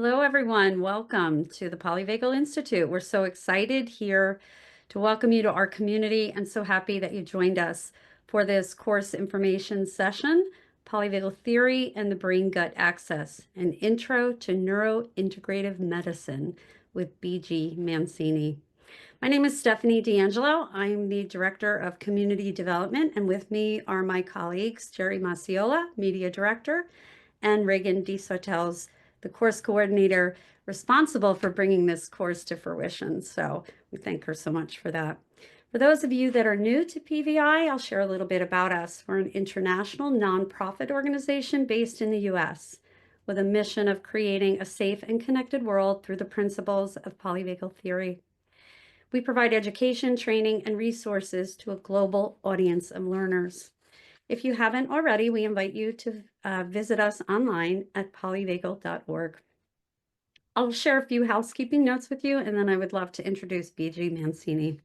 Hello, everyone. Welcome to the Polyvagal Institute. We're so excited here to welcome you to our community and so happy that you joined us for this course information session, Polyvagal Theory and the Brain-Gut Axis, an intro to Neuro-Integrative Medicine with B.G. Mancini. My name is Stephanie D'Angelo. I'm the Director of Community Development, and with me are my colleagues, Jerry Maciola, Media Director, and Reagan DeSautel's the course coordinator responsible for bringing this course to fruition. So we thank her so much for that. For those of you that are new to PVI, I'll share a little bit about us. We're an international nonprofit organization based in the US with a mission of creating a safe and connected world through the principles of polyvagal theory. We provide education, training, and resources to a global audience of learners. If you haven't already, we invite you to visit us online at polyvagal.org. I'll share a few housekeeping notes with you, and then I would love to introduce B.G. Mancini.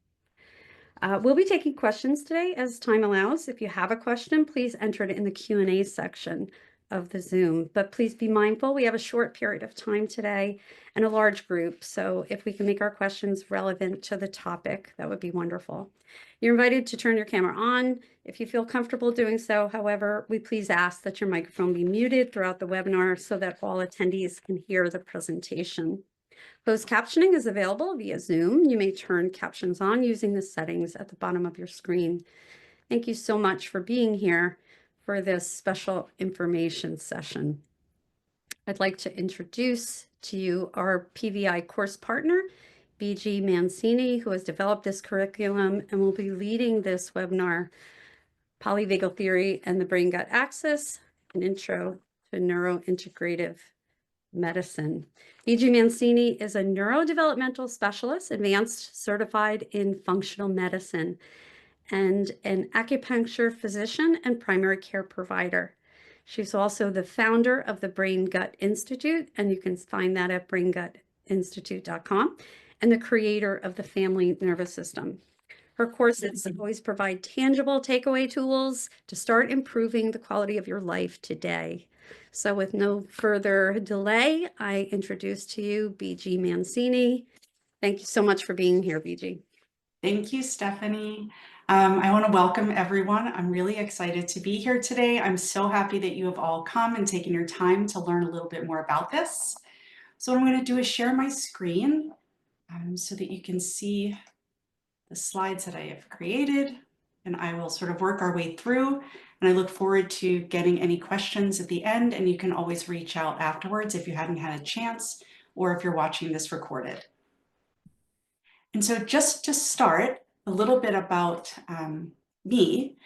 We'll be taking questions today as time allows. If you have a question, please enter it in the Q&A section of the Zoom. But please be mindful, we have a short period of time today and a large group. So if we can make our questions relevant to the topic, that would be wonderful. You're invited to turn your camera on if you feel comfortable doing so. However, we please ask that your microphone be muted throughout the webinar so that all attendees can hear the presentation. Closed captioning is available via Zoom. You may turn captions on using the settings at the bottom of your screen. Thank you so much for being here for this special information session. I'd like to introduce to you our PVI course partner, B.G. Mancini, who has developed this curriculum and will be leading this webinar, Polyvagal Theory and the Brain-Gut Axis, an intro to Neuro-Integrative Medicine. B.G. Mancini is a neurodevelopmental specialist, advanced certified in functional medicine, and an acupuncture physician and primary care provider. She's also the founder of the Brain-Gut Institute, and you can find that at braingutinstitute.com, and the creator of the family nervous system. Her courses always provide tangible takeaway tools to start improving the quality of your life today. So with no further delay, I introduce to you B.G. Mancini. Thank you so much for being here, B.G. Thank you, Stephanie. I want to welcome everyone. I'm really excited to be here today. I'm so happy that you have all come and taken your time to learn a little bit more about this. So what I'm going to do is share my screen so that you can see the slides that I have created, and I will sort of work our way through. And I look forward to getting any questions at the end, and you can always reach out afterwards if you hadn't had a chance or if you're watching this recorded. And so just to start, a little bit about me.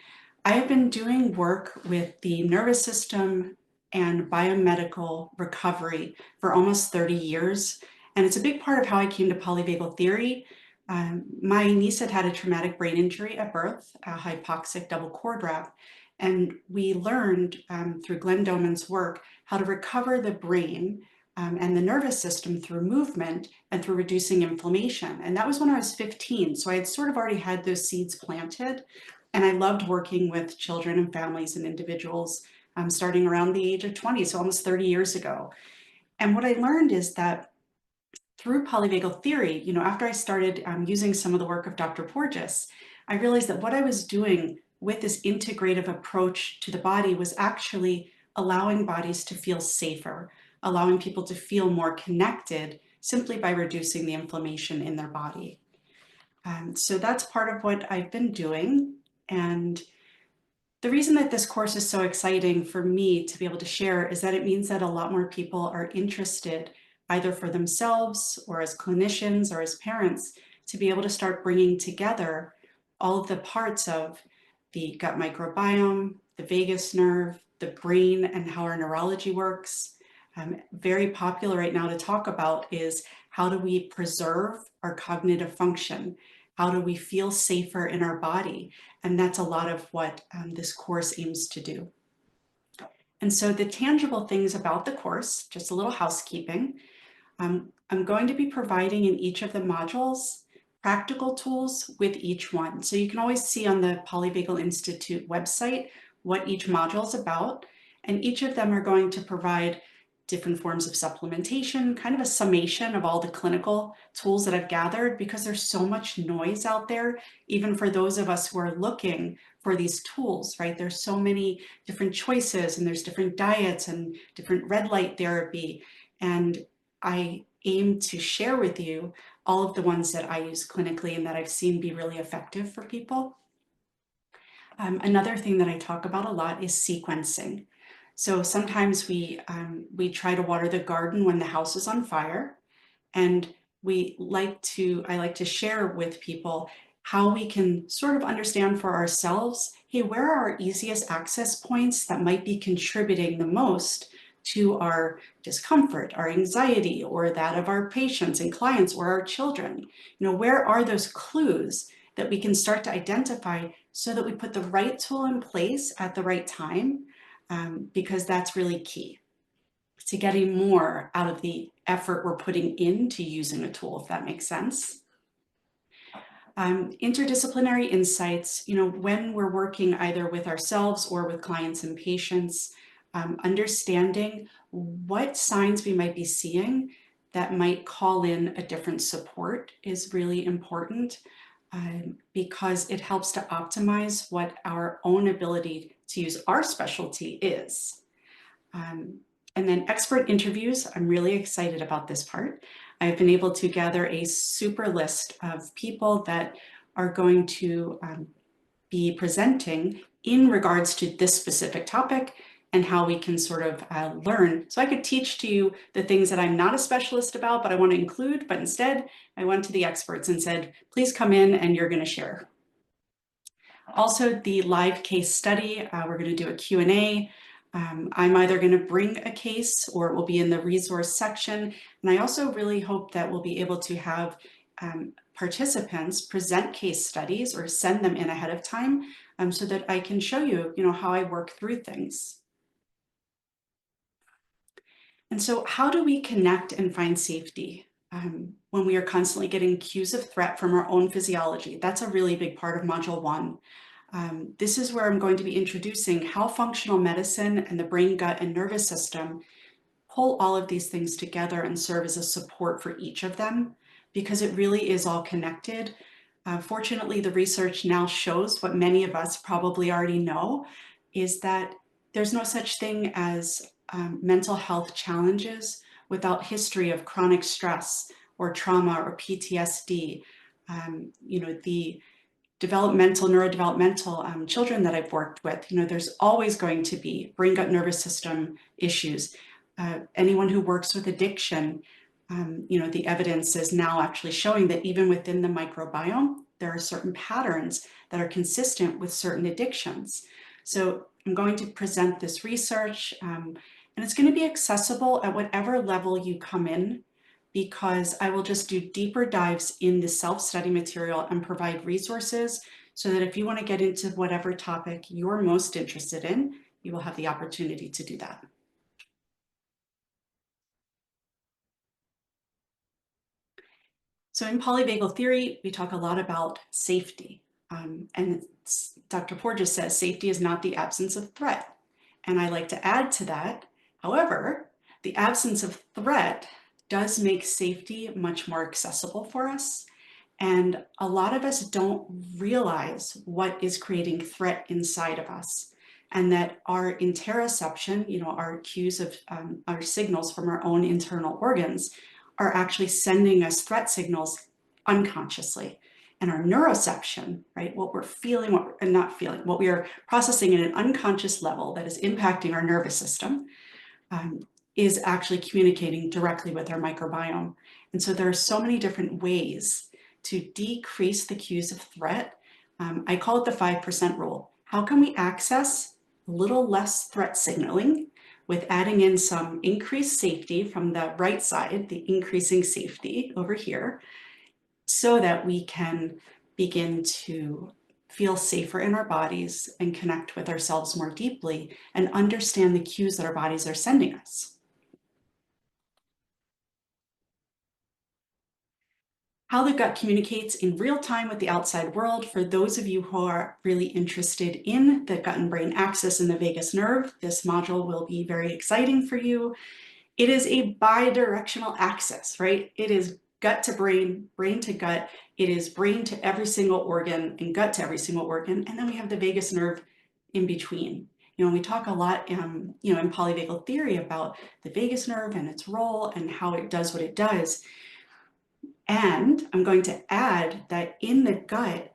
I have been doing work with the nervous system and biomedical recovery for almost 30 years. And it's a big part of how I came to polyvagal theory. My niece had a traumatic brain injury at birth, a hypoxic double cord wrap. And we learned through Glenn Doman's work how to recover the brain and the nervous system through movement and through reducing inflammation. And that was when I was 15. So I had sort of already had those seeds planted. And I loved working with children and families and individuals starting around the age of 20, so almost 30 years ago. And what I learned is that through polyvagal theory, after I started using some of the work of Dr. Porges, I realized that what I was doing with this integrative approach to the body was actually allowing bodies to feel safer, allowing people to feel more connected simply by reducing the inflammation in their body. So that's part of what I've been doing. And the reason that this course is so exciting for me to be able to share is that it means that a lot more people are interested, either for themselves or as clinicians or as parents, to be able to start bringing together all of the parts of the gut microbiome, the vagus nerve, the brain, and how our neurology works. Very popular right now to talk about is how do we preserve our cognitive function? How do we feel safer in our body? And that's a lot of what this course aims to do. And so the tangible things about the course, just a little housekeeping. I'm going to be providing in each of the modules practical tools with each one. So you can always see on the Polyvagal Institute website what each module is about. And each of them are going to provide different forms of supplementation, kind of a summation of all the clinical tools that I've gathered, because there's so much noise out there, even for those of us who are looking for these tools, right? There's so many different choices, and there's different diets and different red light therapy. And I aim to share with you all of the ones that I use clinically and that I've seen be really effective for people. Another thing that I talk about a lot is sequencing. So sometimes we try to water the garden when the house is on fire, and I like to share with people how we can sort of understand for ourselves, hey, where are our easiest access points that might be contributing the most to our discomfort, our anxiety, or that of our patients and clients or our children? Where are those clues that we can start to identify so that we put the right tool in place at the right time, because that's really key to getting more out of the effort we're putting into using a tool, if that makes sense. Interdisciplinary insights, when we're working either with ourselves or with clients and patients, understanding what signs we might be seeing that might call in a different support is really important, because it helps to optimize what our own ability to use our specialty is. And then expert interviews, I'm really excited about this part. I've been able to gather a super list of people that are going to be presenting in regards to this specific topic and how we can sort of learn. So I could teach to you the things that I'm not a specialist about, but I want to include, but instead I went to the experts and said, please come in and you're going to share. Also, the live case study, we're going to do a Q&A. I'm either going to bring a case or it will be in the resource section. And I also really hope that we'll be able to have participants present case studies or send them in ahead of time, so that I can show you, how I work through things. And so how do we connect and find safety when we are constantly getting cues of threat from our own physiology? That's a really big part of Module 1. This is where I'm going to be introducing how functional medicine and the brain, gut, and nervous system pull all of these things together and serve as a support for each of them, because it really is all connected. Fortunately, the research now shows what many of us probably already know, is that there's no such thing as mental health challenges without history of chronic stress or trauma or PTSD. The neurodevelopmental children that I've worked with, there's always going to be brain, gut, nervous system issues. Anyone who works with addiction, the evidence is now actually showing that even within the microbiome, there are certain patterns that are consistent with certain addictions. So I'm going to present this research, and it's going to be accessible at whatever level you come in, because I will just do deeper dives in the self-study material and provide resources so that if you want to get into whatever topic you're most interested in, you will have the opportunity to do that. So in polyvagal theory, we talk a lot about safety. And Dr. Porges says safety is not the absence of threat. And I like to add to that, however, the absence of threat does make safety much more accessible for us. And a lot of us don't realize what is creating threat inside of us, and that our interoception, our cues of our signals from our own internal organs, are actually sending us threat signals unconsciously. And our neuroception, right, what we're feeling, what we are processing at an unconscious level that is impacting our nervous system, is actually communicating directly with our microbiome. And so there are so many different ways to decrease the cues of threat. I call it the 5% rule. How can we access a little less threat signaling with adding in some increased safety from the right side, the increasing safety over here, so that we can begin to feel safer in our bodies and connect with ourselves more deeply and understand the cues that our bodies are sending us. How the gut communicates in real time with the outside world. For those of you who are really interested in the gut and brain axis and the vagus nerve, this module will be very exciting for you. It is a bi-directional axis, right? It is gut to brain, brain to gut. It is brain to every single organ and gut to every single organ. And then we have the vagus nerve in between. We talk a lot, in polyvagal theory about the vagus nerve and its role and how it does what it does. And I'm going to add that in the gut,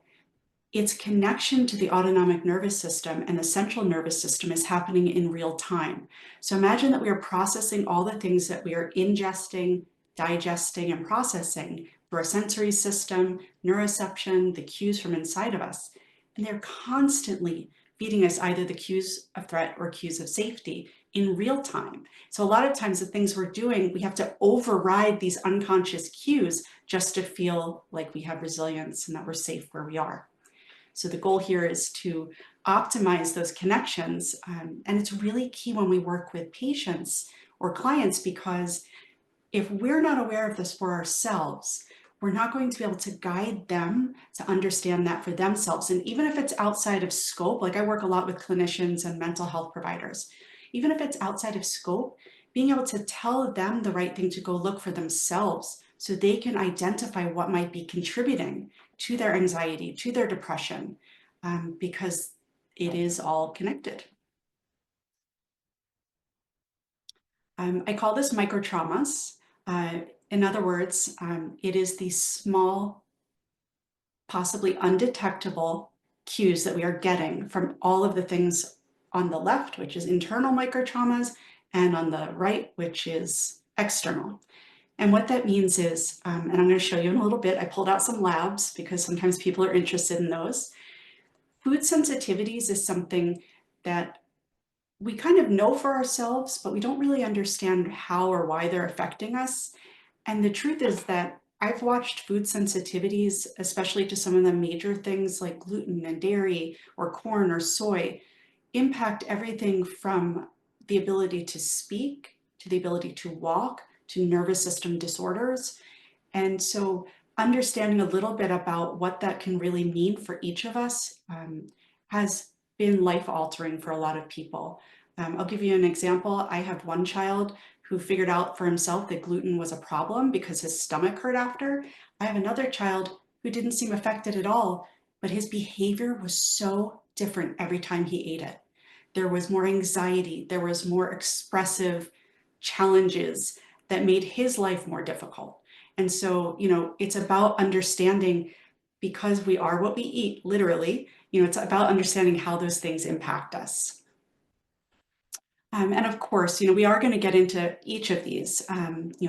its connection to the autonomic nervous system and the central nervous system is happening in real time. So imagine that we are processing all the things that we are ingesting, digesting, and processing through our sensory system, neuroception, the cues from inside of us. And they're constantly feeding us either the cues of threat or cues of safety in real time. So a lot of times the things we're doing, we have to override these unconscious cues just to feel like we have resilience and that we're safe where we are. So the goal here is to optimize those connections. And it's really key when we work with patients or clients, because if we're not aware of this for ourselves, we're not going to be able to guide them to understand that for themselves. And even if it's outside of scope, like I work a lot with clinicians and mental health providers, even if it's outside of scope, being able to tell them the right thing to go look for themselves so they can identify what might be contributing to their anxiety, to their depression, because it is all connected. I call this microtraumas. In other words, it is the small, possibly undetectable cues that we are getting from all of the things on the left, which is internal microtraumas, and on the right, which is external. And what that means is, and I'm going to show you in a little bit, I pulled out some labs because sometimes people are interested in those. Food sensitivities is something that we kind of know for ourselves, but we don't really understand how or why they're affecting us. And the truth is that I've watched food sensitivities, especially to some of the major things like gluten and dairy or corn or soy, impact everything from the ability to speak, to the ability to walk, to nervous system disorders. And so understanding a little bit about what that can really mean for each of us has been life-altering for a lot of people. I'll give you an example. I have one child who figured out for himself that gluten was a problem because his stomach hurt after. I have another child who didn't seem affected at all, but his behavior was so different every time he ate it. There was more anxiety, there was more expressive challenges that made his life more difficult. And so, it's about understanding, because we are what we eat, literally, it's about understanding how those things impact us. And of course, we are going to get into each of these,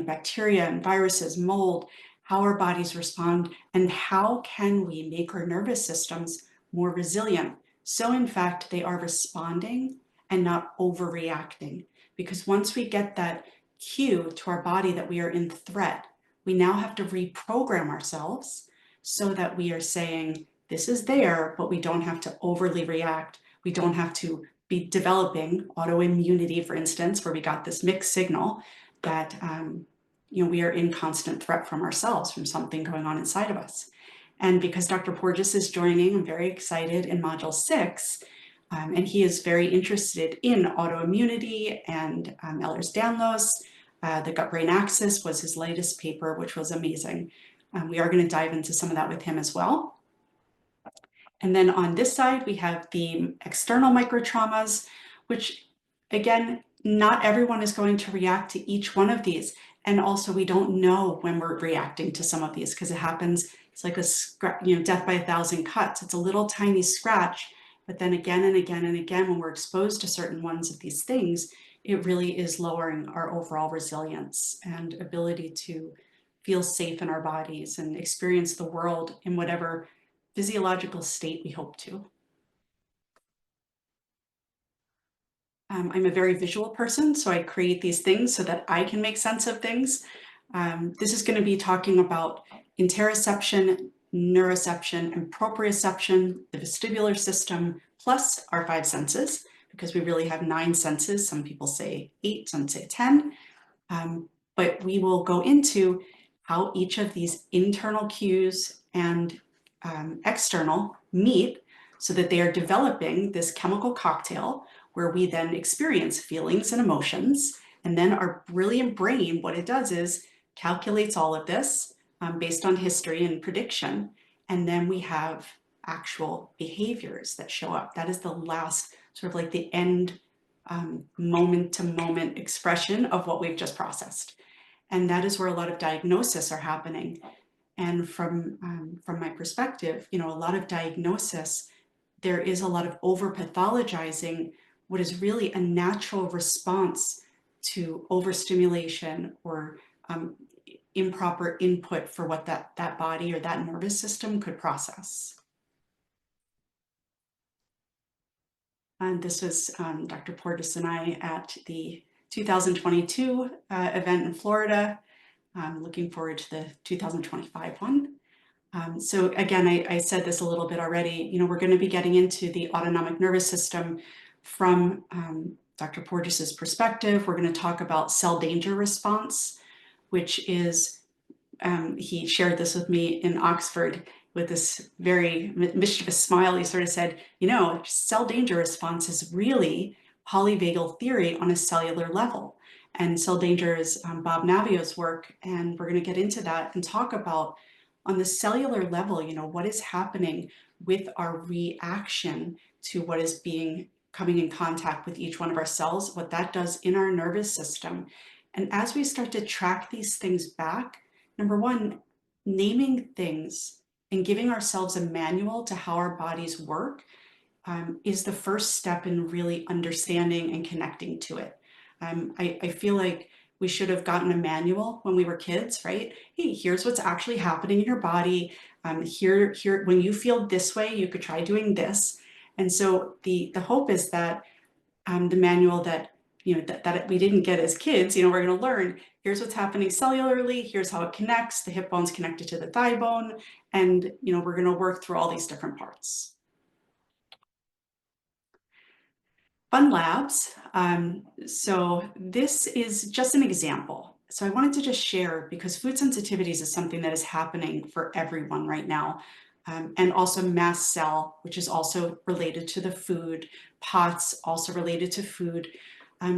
bacteria and viruses, mold, how our bodies respond, and how can we make our nervous systems more resilient. So in fact, they are responding and not overreacting. Because once we get that cue to our body that we are in threat, we now have to reprogram ourselves so that we are saying, this is there, but we don't have to overly react. We don't have to be developing autoimmunity, for instance, where we got this mixed signal that we are in constant threat from ourselves, from something going on inside of us. And because Dr. Porges is joining, I'm very excited in Module 6, and he is very interested in autoimmunity and Ehlers-Danlos. The gut-brain axis was his latest paper, which was amazing. We are going to dive into some of that with him as well. And then on this side, we have the external microtraumas, which again, not everyone is going to react to each one of these. And also we don't know when we're reacting to some of these because it happens, it's like a death by 1,000 cuts. It's a little tiny scratch, but then again and again and again, when we're exposed to certain ones of these things, it really is lowering our overall resilience and ability to feel safe in our bodies and experience the world in whatever physiological state we hope to. I'm a very visual person, so I create these things so that I can make sense of things. This is going to be talking about interoception, neuroception, and proprioception, the vestibular system, plus our 5 senses, because we really have 9 senses. Some people say 8, some say 10. But we will go into how each of these internal cues and external meet so that they are developing this chemical cocktail where we then experience feelings and emotions. And then our brilliant brain, what it does is calculates all of this based on history and prediction. And then we have actual behaviors that show up. That is the last sort of like the end moment to moment expression of what we've just processed. And that is where a lot of diagnosis are happening. And from my perspective, a lot of diagnosis, there is a lot of over pathologizing what is really a natural response to overstimulation or improper input for what that body or that nervous system could process. And this was Dr. Portis and I at the 2022 event in Florida. I'm looking forward to the 2025 one. So again, I said this a little bit already, we're going to be getting into the autonomic nervous system from Dr. Portis's perspective. We're going to talk about cell danger response, which is, he shared this with me in Oxford with this very mischievous smile. He sort of said, cell danger response is really polyvagal theory on a cellular level. And cell danger is Bob Navio's work, and we're going to get into that and talk about on the cellular level, what is happening with our reaction to what is coming in contact with each one of our cells, what that does in our nervous system. And as we start to track these things back, number one, naming things and giving ourselves a manual to how our bodies work is the first step in really understanding and connecting to it. I feel like we should have gotten a manual when we were kids, right? Hey, here's what's actually happening in your body. Here, when you feel this way, you could try doing this. And so the hope is that the manual that that we didn't get as kids, we're going to learn, here's what's happening cellularly, here's how it connects, the hip bone's connected to the thigh bone, and we're going to work through all these different parts. Fun labs. So this is just an example. So I wanted to just share because food sensitivities is something that is happening for everyone right now. And also mast cell, which is also related to the food, POTS, also related to food.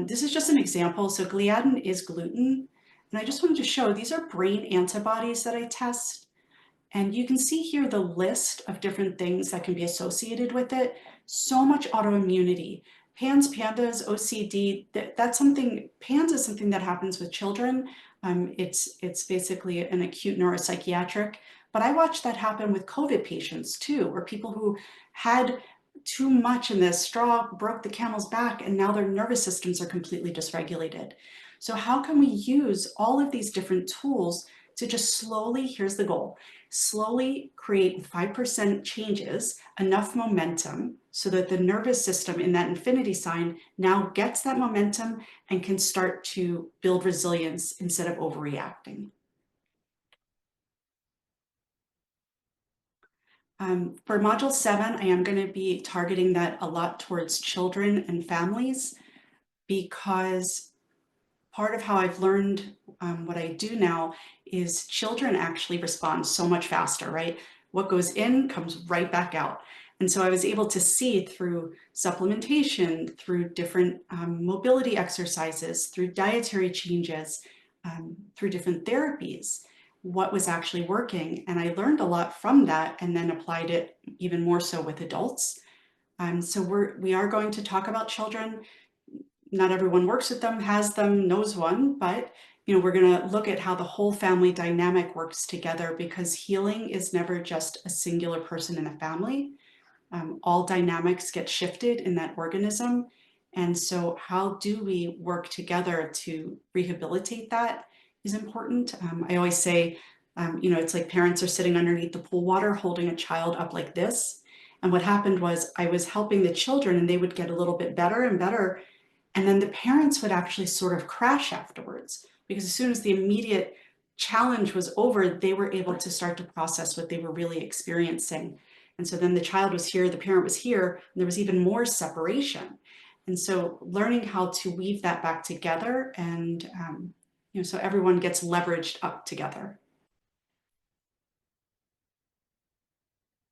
This is just an example. So gliadin is gluten. And I just wanted to show, these are brain antibodies that I test. And you can see here the list of different things that can be associated with it. So much autoimmunity. PANS, PANDAS, OCD, that's something, PANS is something that happens with children. It's basically an acute neuropsychiatric, but I watched that happen with COVID patients too, or people who had too much and the straw broke the camel's back and now their nervous systems are completely dysregulated. So how can we use all of these different tools to just slowly, here's the goal, slowly create 5% changes, enough momentum so that the nervous system in that infinity sign now gets that momentum and can start to build resilience instead of overreacting. For Module 7, I am going to be targeting that a lot towards children and families because part of how I've learned what I do now is children actually respond so much faster, right? What goes in comes right back out. And so I was able to see through supplementation, through different mobility exercises, through dietary changes, through different therapies, what was actually working. And I learned a lot from that and then applied it even more so with adults. So we are going to talk about children. Not everyone works with them, has them, knows one, but we're going to look at how the whole family dynamic works together because healing is never just a singular person in a family. All dynamics get shifted in that organism. And so how do we work together to rehabilitate that is important. I always say, it's like parents are sitting underneath the pool water holding a child up like this. And what happened was I was helping the children and they would get a little bit better and better. And then the parents would actually sort of crash afterwards because as soon as the immediate challenge was over, they were able to start to process what they were really experiencing. And so then the child was here, the parent was here, and there was even more separation. And so learning how to weave that back together and, so everyone gets leveraged up together.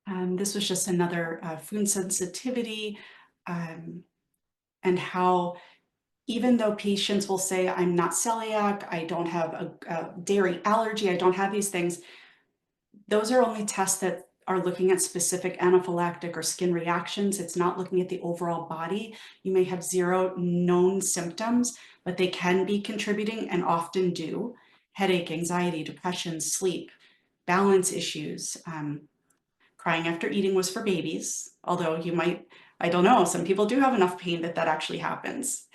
This was just another food sensitivity and how even though patients will say, I'm not celiac, I don't have a dairy allergy, I don't have these things, those are only tests that are looking at specific anaphylactic or skin reactions. It's not looking at the overall body. You may have 0 known symptoms, but they can be contributing and often do. Headache, anxiety, depression, sleep, balance issues. Crying after eating was for babies, although you might, I don't know, some people do have enough pain that that actually happens.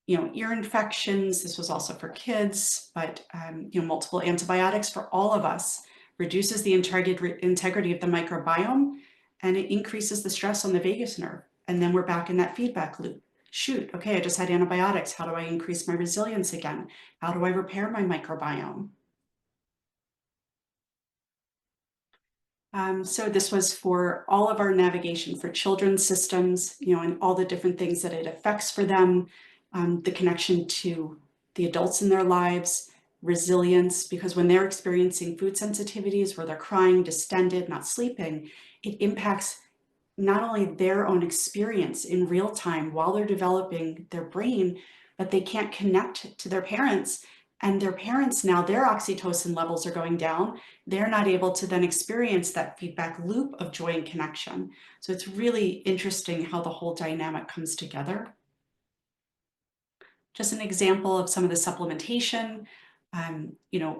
Ear infections, this was also for kids, but multiple antibiotics for all of us reduces the integrity of the microbiome, and it increases the stress on the vagus nerve. And then we're back in that feedback loop. Shoot, okay, I just had antibiotics. How do I increase my resilience again? How do I repair my microbiome? So this was for all of our navigation for children's systems, and all the different things that it affects for them, the connection to the adults in their lives, resilience, because when they're experiencing food sensitivities where they're crying, distended, not sleeping, it impacts not only their own experience in real time while they're developing their brain, but they can't connect to their parents. And their parents now, their oxytocin levels are going down. They're not able to then experience that feedback loop of joy and connection. So it's really interesting how the whole dynamic comes together. Just an example of some of the supplementation,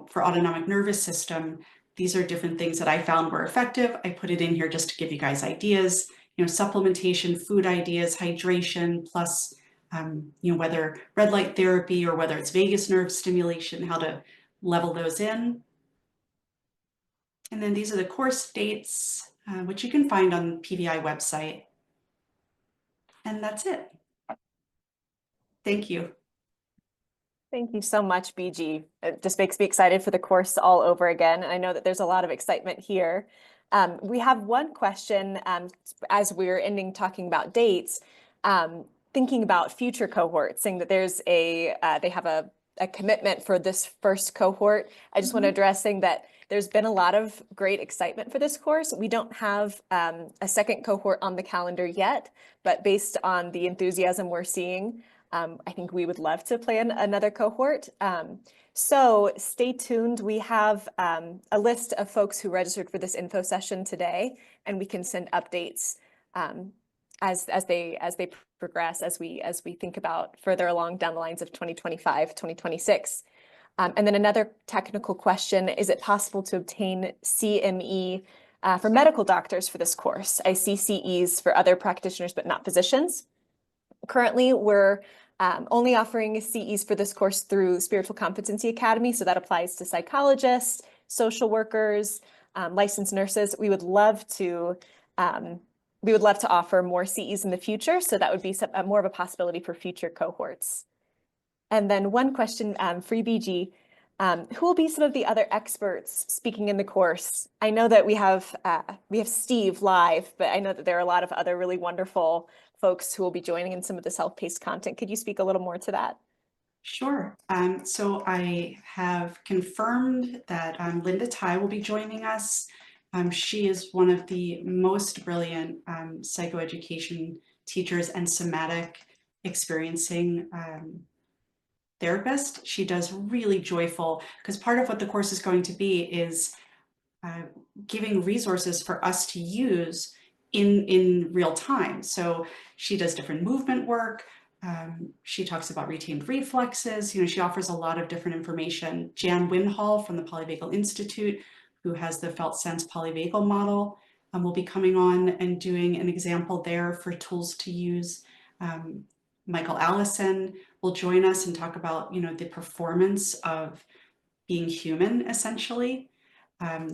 for autonomic nervous system, these are different things that I found were effective. I put it in here just to give you guys ideas, supplementation, food ideas, hydration, plus, whether red light therapy or whether it's vagus nerve stimulation, how to level those in. And then these are the course dates, which you can find on the PVI website. And that's it. Thank you. Thank you so much, BG. It just makes me excited for the course all over again. I know that there's a lot of excitement here. We have one question as we're ending talking about dates, thinking about future cohorts, saying that there's they have a commitment for this first cohort. I just want to address saying that there's been a lot of great excitement for this course. We don't have a second cohort on the calendar yet, but based on the enthusiasm we're seeing, I think we would love to plan another cohort. So stay tuned. We have a list of folks who registered for this info session today, and we can send updates as they progress, as we think about further along down the lines of 2025, 2026. And then another technical question, is it possible to obtain CME for medical doctors for this course? I see CEs for other practitioners, but not physicians. Currently, we're only offering CEs for this course through Spiritual Competency Academy. So that applies to psychologists, social workers, licensed nurses. We would love to offer more CEs in the future. So that would be more of a possibility for future cohorts. And then one question for BG. Who will be some of the other experts speaking in the course? I know that we have Steve live, but I know that there are a lot of other really wonderful folks who will be joining in some of this self-paced content. Could you speak a little more to that? Sure. So I have confirmed that Linda Tai will be joining us. She is one of the most brilliant psychoeducation teachers and somatic experiencing therapist. She does really joyful, because part of what the course is going to be is giving resources for us to use in real time. So she does different movement work. She talks about retained reflexes. She offers a lot of different information. Jan Winhall from the Polyvagal Institute, who has the Felt Sense Polyvagal model, will be coming on and doing an example there for tools to use. Michael Allison will join us and talk about, the performance of being human, essentially.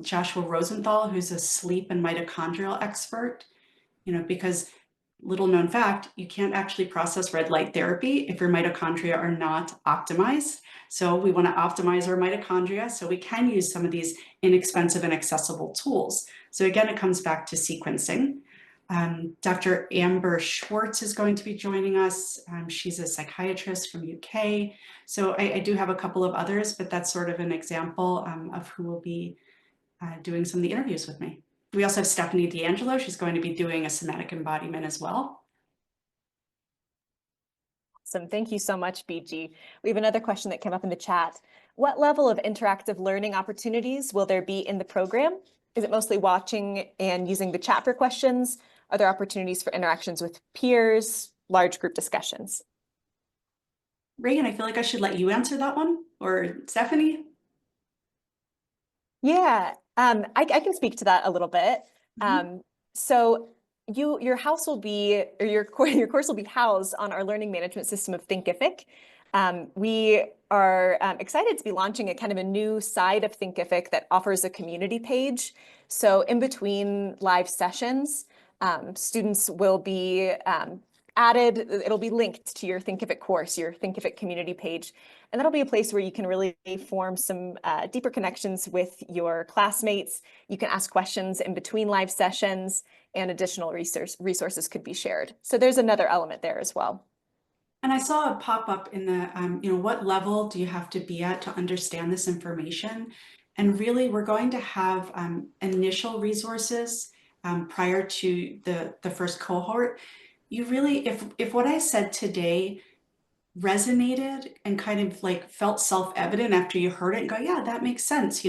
Joshua Rosenthal, who's a sleep and mitochondrial expert, because little known fact, you can't actually process red light therapy if your mitochondria are not optimized. So we want to optimize our mitochondria so we can use some of these inexpensive and accessible tools. So again, it comes back to sequencing. Dr. Amber Schwartz is going to be joining us. She's a psychiatrist from UK. So I do have a couple of others, but that's sort of an example of who will be doing some of the interviews with me. We also have Stephanie D'Angelo. She's going to be doing a somatic embodiment as well. Awesome. Thank you so much, BG. We have another question that came up in the chat. What level of interactive learning opportunities will there be in the program? Is it mostly watching and using the chat for questions? Are there opportunities for interactions with peers, large group discussions? Reagan, I feel like I should let you answer that one, or Stephanie. Yeah, I can speak to that a little bit. So your house will be, or your course will be housed on our learning management system of Thinkific. We are excited to be launching a kind of a new side of Thinkific that offers a community page. So in between live sessions, students will be added, it'll be linked to your Thinkific course, your Thinkific community page. And that'll be a place where you can really form some deeper connections with your classmates. You can ask questions in between live sessions, and additional resources could be shared. So there's another element there as well. And I saw a pop-up in the, what level do you have to be at to understand this information? And really, we're going to have initial resources prior to the first cohort. You really, if what I said today resonated and kind of like felt self-evident after you heard it and go, yeah, that makes sense.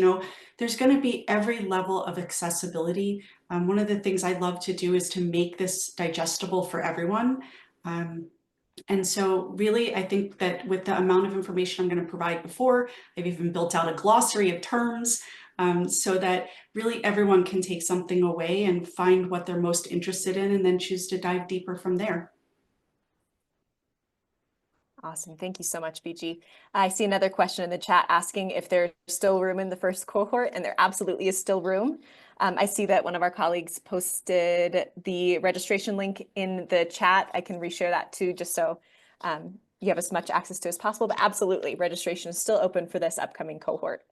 There's going to be every level of accessibility. One of the things I love to do is to make this digestible for everyone. And so really, I think that with the amount of information I'm going to provide before, I've even built out a glossary of terms so that really everyone can take something away and find what they're most interested in and then choose to dive deeper from there. Awesome. Thank you so much, BG. I see another question in the chat asking if there's still room in the first cohort, and there absolutely is still room. I see that one of our colleagues posted the registration link in the chat. I can reshare that too, just so you have as much access to as possible, but absolutely, registration is still open for this upcoming cohort.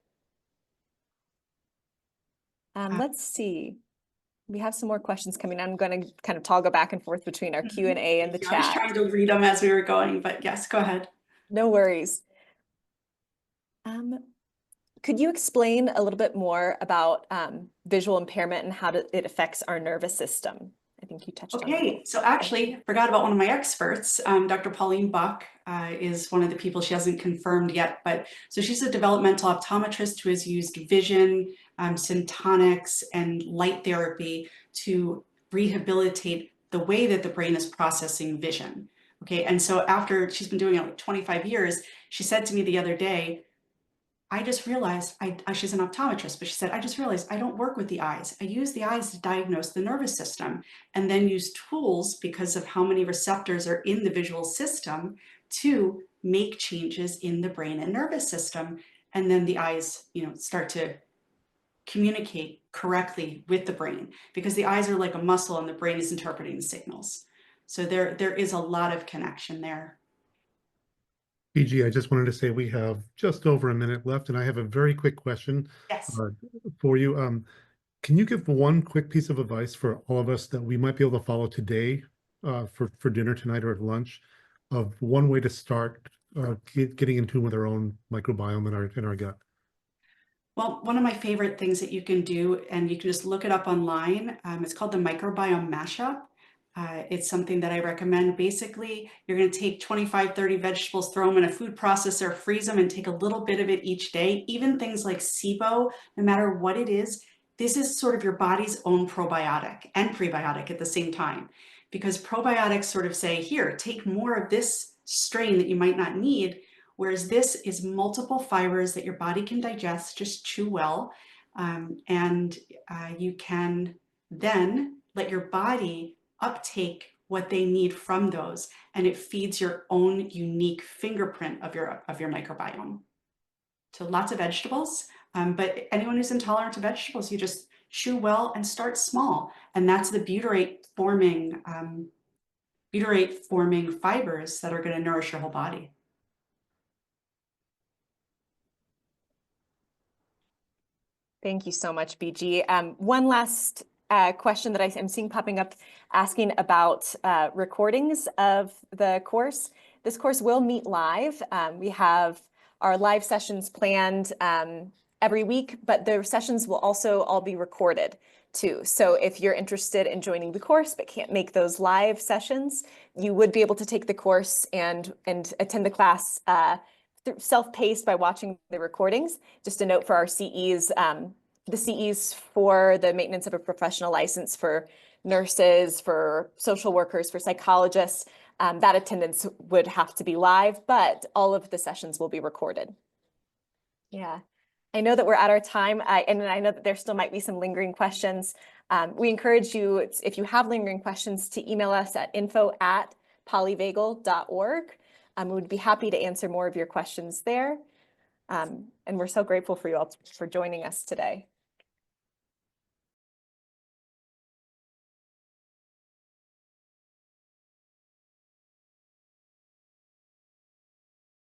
Let's see. We have some more questions coming. I'm going to kind of toggle back and forth between our Q&A and the chat. I was trying to read them as we were going, but yes, go ahead. No worries. Could you explain a little bit more about visual impairment and how it affects our nervous system? I think you touched on that. Okay, so actually, I forgot about one of my experts. Dr. Pauline Buck is one of the people. She hasn't confirmed yet, but so she's a developmental optometrist who has used vision, syntonics, and light therapy to rehabilitate the way that the brain is processing vision. Okay, and so after she's been doing it like 25 years, she said to me the other day, I just realized, she's an optometrist, but she said, I just realized I don't work with the eyes. I use the eyes to diagnose the nervous system and then use tools because of how many receptors are in the visual system to make changes in the brain and nervous system. And then the eyes, start to communicate correctly with the brain because the eyes are like a muscle and the brain is interpreting the signals. So there is a lot of connection there. BG, I just wanted to say we have just over a minute left, and I have a very quick question for you. Can you give one quick piece of advice for all of us that we might be able to follow today for dinner tonight or at lunch of one way to start getting in tune with our own microbiome in our gut? Well, one of my favorite things that you can do, and you can just look it up online, it's called the microbiome mashup. It's something that I recommend. Basically, you're going to take 25, 30 vegetables, throw them in a food processor, freeze them, and take a little bit of it each day. Even things like SIBO, no matter what it is, this is sort of your body's own probiotic and prebiotic at the same time. Because probiotics sort of say, here, take more of this strain that you might not need, whereas this is multiple fibers that your body can digest, just chew well, and you can then let your body uptake what they need from those, and it feeds your own unique fingerprint of your microbiome. So lots of vegetables, but anyone who's intolerant to vegetables, you just chew well and start small, and that's the butyrate forming fibers that are going to nourish your whole body. Thank you so much, BG. One last question that I am seeing popping up asking about recordings of the course. This course will meet live. We have our live sessions planned every week, but the sessions will also all be recorded too. So if you're interested in joining the course but can't make those live sessions, you would be able to take the course and attend the class self-paced by watching the recordings. Just a note for our CEs, the CEs for the maintenance of a professional license for nurses, for social workers, for psychologists, that attendance would have to be live, but all of the sessions will be recorded. Yeah. I know that we're at our time, and I know that there still might be some lingering questions. We encourage you, if you have lingering questions, to email us at info@polyvagal.org. We would be happy to answer more of your questions there. And we're so grateful for you all for joining us today.